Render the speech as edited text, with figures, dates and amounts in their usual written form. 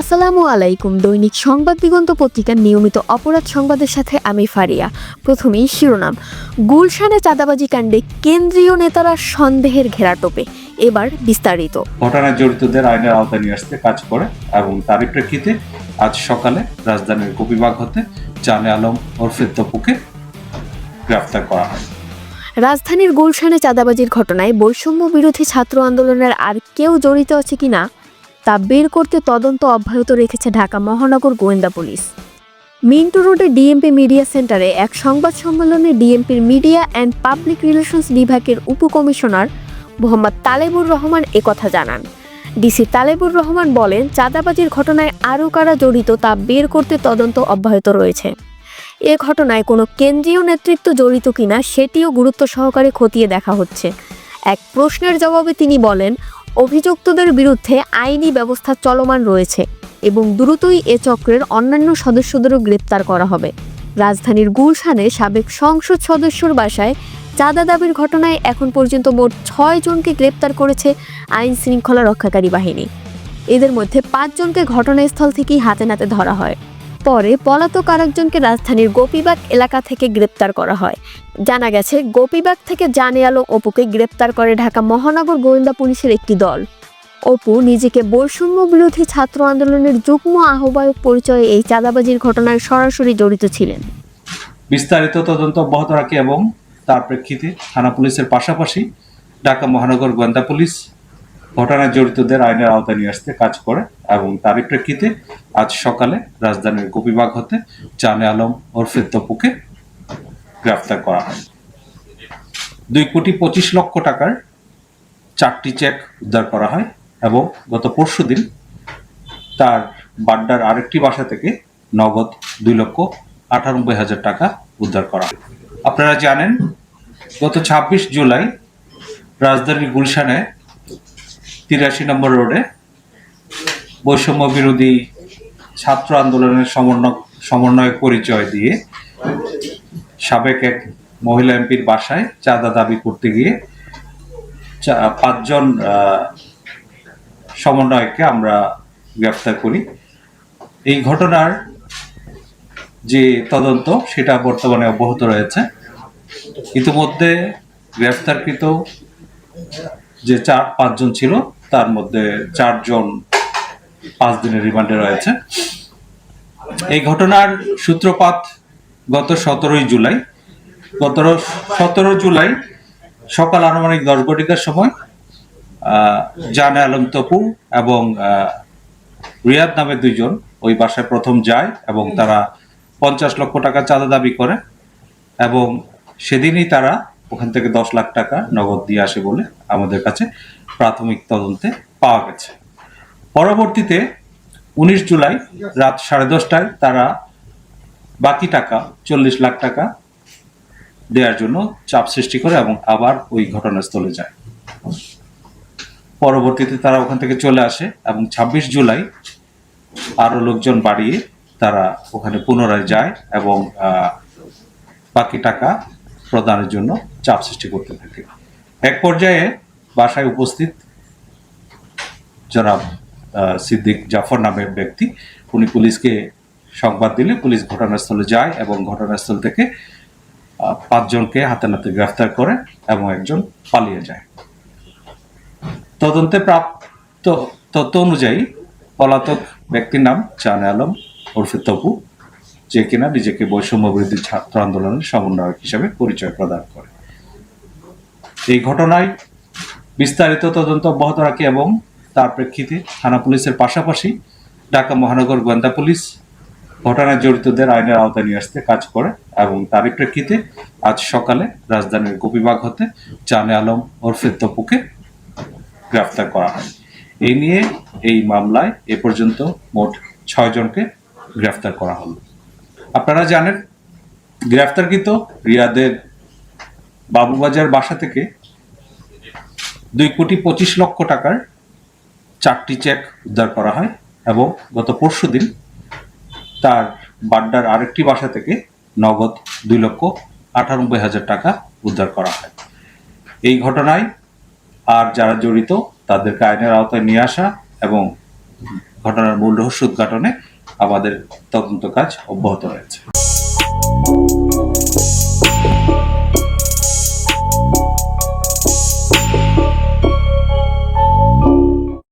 আসসালামু আলাইকুম। দৈনিক সংবাদ দিগন্ত পত্রিকার নিয়মিত অপরাধ সংবাদের সাথে আমি ফারিয়া। প্রথমেই শিরোনাম। গুলশানে চাঁদাবাজি কাণ্ডে কেন্দ্রীয় নেতারা সন্দেহের ঘেরাটোপে। এবার বিস্তারিত। ঘটনায় জড়িতদের আইনের আওতায় নিয়ে আসতে কাজ করে এবং তারই প্রেক্ষিতে আজ সকালে রাজধানীর গোপীবাগ হতে জানে আলম ওরফে তপুকে গ্রেফতার করা হয়। রাজধানীর গুলশানে চাঁদাবাজির ঘটনায় বৈষম্য বিরোধী ছাত্র আন্দোলনের আর কেউ জড়িত আছে কিনা তা বের করতে তদন্ত অব্যাহত রেখেছে ঢাকা মহানগর গোয়েন্দা পুলিশ। মিন্টু রোডে ডিএমপি মিডিয়া সেন্টারে এক সংবাদ সম্মেলনে ডিএমপির মিডিয়া অ্যান্ড পাবলিক রিলেশনস বিভাগের উপকমিশনার মোহাম্মদ তালেবুর রহমান একথা জানান। ডিসি তালেবুর রহমান বলেন, চাঁদাবাজির ঘটনায় আরও কারা জড়িত তা বের করতে তদন্ত অব্যাহত রয়েছে। এ ঘটনায় কোনো কেন্দ্রীয় নেতৃত্ব জড়িত কিনা সেটিও গুরুত্ব সহকারে খতিয়ে দেখা হচ্ছে। এক প্রশ্নের জবাবে তিনি বলেন, অভিযুক্তদের বিরুদ্ধে আইনি ব্যবস্থা চলমান রয়েছে এবং দ্রুতই এ চক্রের অন্যান্য সদস্যদেরও গ্রেপ্তার করা হবে। রাজধানীর গুলশানে সাবেক সংসদ সদস্যর বাসায় চাঁদা দাবির ঘটনায় এখন পর্যন্ত মোট 6 জনকে গ্রেপ্তার করেছে আইন শৃঙ্খলা রক্ষাকারী বাহিনী। এদের মধ্যে 5 জনকে ঘটনাস্থল থেকেই হাতে নাতে ধরা হয়। পরে পলাতক আরেকজনকে রাজধানীর গোপীবাগ এলাকা থেকে গ্রেপ্তার করা হয়। জানা গেছে, গোপীবাগ থেকে জানে আলম অপুকে গ্রেপ্তার করে ঢাকা মহানগর গোয়েন্দা পুলিশের একটি দল। অপু নিজেকে বৈষম্য বিরোধী ছাত্র আন্দোলনের যুগ্ম আহ্বায়ক পরিচয়ে এই চাঁদাবাজির ঘটনায় সরাসরি জড়িত ছিলেন। বিস্তারিত তদন্ত অব্যাহত রাখে এবং তার প্রেক্ষিতে থানা পুলিশের পাশাপাশি ঢাকা মহানগর গোয়েন্দা পুলিশ ঘটনায় জড়িতদের আইনের আওতায় নিয়ে আসতে কাজ করে এবং তারই প্রেক্ষিতে আজ সকালে রাজধানীর গোপীবাগ হতে জানে আলম ওরফে তপুকে গ্রেফতার করা হয়। 2,25,00,000 টাকার 4টি চেক উদ্ধার করা হয় এবং গত পরশুদিন তার বাড্ডার আরেকটি বাসা থেকে নগদ 2,98,000 টাকা উদ্ধার করা হয়। আপনারা জানেন, গত 26 জুলাই রাজধানীর গুলশানে 83 নম্বর রোডে বৈষম্য বিরোধী ছাত্র আন্দোলনের সমন্বয়ক পরিচয় দিয়ে সাবেক এক মহিলা এমপির বাসায় চাঁদা দাবি করতে গিয়ে 5 জন সমন্বয়ককে আমরা গ্রেফতার করি। এই ঘটনার যে তদন্ত সেটা বর্তমানে অব্যাহত রয়েছে। ইতিমধ্যে গ্রেফতারকৃত যে 4-5 জন ছিল তার মধ্যে 4 জন 5 দিনের রিমান্ডে রয়েছে। এই ঘটনার সূত্রপাত গত 17 জুলাই সকাল আনুমানিক 10 ঘটিকার সময় জানে আলম তপু এবং রিয়াদ নামে 2 জন ওই বাসায় প্রথম যায় এবং তারা 50 লক্ষ টাকা চাঁদা দাবি করে এবং সেদিনই তারা ওখান থেকে 10 লাখ টাকা নগদ দিয়ে আসে বলে আমাদের কাছে প্রাথমিক তদন্তে পাওয়া গেছে। পরবর্তীতে 19 জুলাই রাত 10:30টায় তারা বাকি টাকা 40 লাখ টাকা দেওয়ার জন্য চাপ সৃষ্টি করে এবং আবার ওই ঘটনাস্থলে যায়। পরবর্তীতে তারা ওখান থেকে চলে আসে এবং 26 জুলাই আরো লোকজন বাড়িয়ে তারা ওখানে পুনরায় যায় এবং বাকি টাকা প্রদানের জন্য চাপ সৃষ্টি করতে থাকে। এক পর্যায়ে বাসায় উপস্থিত জনাব সিদ্দিক জাফর নামের ব্যক্তি, উনি পুলিশকে সংবাদ দিলে পুলিশ ঘটনাস্থলে যায় এবং ঘটনাস্থল থেকে 5 জনকে হাতে নাতে গ্রেফতার করে এবং একজন পালিয়ে যায়। তদন্তে প্রাপ্ত তথ্য অনুযায়ী পলাতক ব্যক্তির নাম জানে আলম ওরফে তপু, যে কিনা নিজেকে বৈষম্য বিরোধী ছাত্র আন্দোলনের সমন্বয়ক হিসেবে পরিচয় প্রদান করে। এই ঘটনায় বিস্তারিত তদন্ত অব্যাহত রাখে এবং তার প্রেক্ষিতে থানা পুলিশের পাশাপাশি ঢাকা মহানগর গোয়েন্দা পুলিশ ঘটনায় জড়িতদের আইনের আওতায় নিয়ে আসতে কাজ করে এবং তারই প্রেক্ষিতে আজ সকালে রাজধানীর গোপীবাগ হতে জানে আলম ওরফে তপুকে গ্রেফতার করা হয়। এই নিয়ে এই মামলায় এ পর্যন্ত মোট 6 জনকে গ্রেফতার করা হলো। আপনারা জানেন, গ্রেফতারকৃত রিয়াদের বাবুবাজার বাসা থেকে 2,25,00,000 টাকার 4টি চেক উদ্ধার করা হয় এবং গত পরশুদিন তার বাড্ডার আরেকটি বাসা থেকে নগদ 2,98,000 টাকা উদ্ধার করা হয়। এই ঘটনায় আর যারা জড়িত তাদেরকে আইনের আওতায় নিয়ে আসা এবং ঘটনার মূল রহস্য উদ্ঘাটনে আমাদের তদন্ত কাজ অব্যাহত রয়েছে।